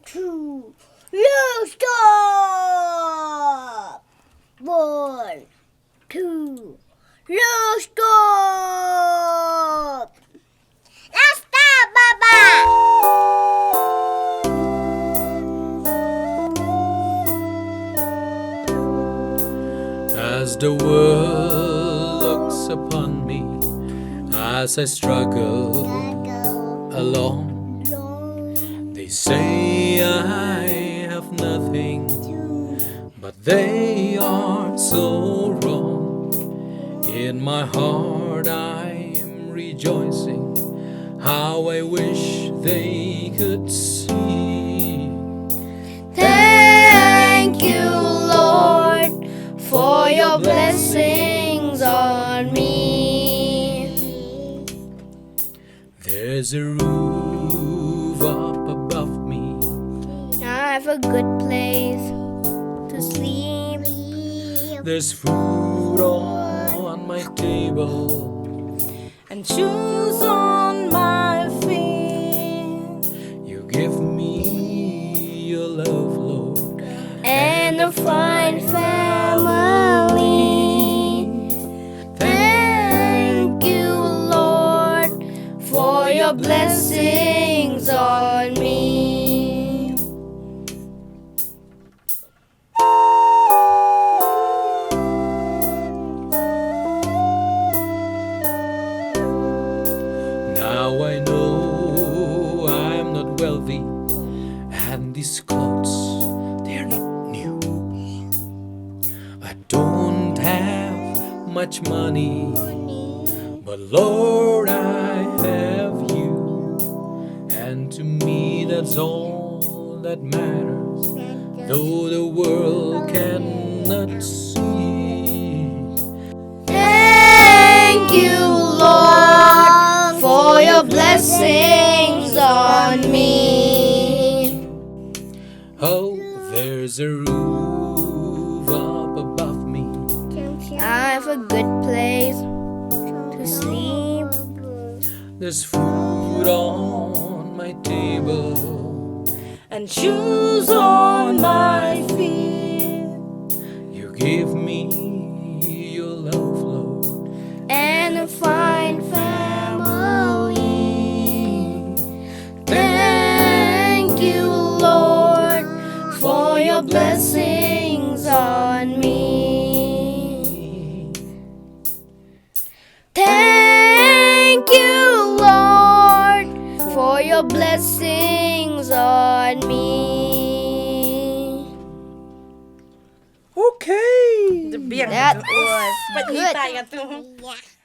two, no stop. 1, 2, no stop. Let's stop, Baba. As the world looks upon me, as I struggle along, they say I have nothing, but they are so wrong. In my heart I'm rejoicing, how I wish they could see. Thank you, Lord, for your blessings on me. There's a roof up above me, I have a good place to sleep. there's food on my table, And shoes on my feet. you give me your love, Lord, And a fine family. Thank you, Lord, for your blessings on me. Now I know I'm not wealthy, and these clothes, they're not new. I don't have much money, but Lord, I have you. And to me that's all that matters, though the world cannot see. Thank you, Lord, for your blessings on me. Oh, there's a roof up above me, I have a good place to sleep. there's food on my table, And shoes on my feet. you give me your love, Lord, And a fine family. Thank you, Lord, for your blessings on me. Thank you, Lord, for your blessings on me. Okay. That was Ba't good. tayo to? Yeah.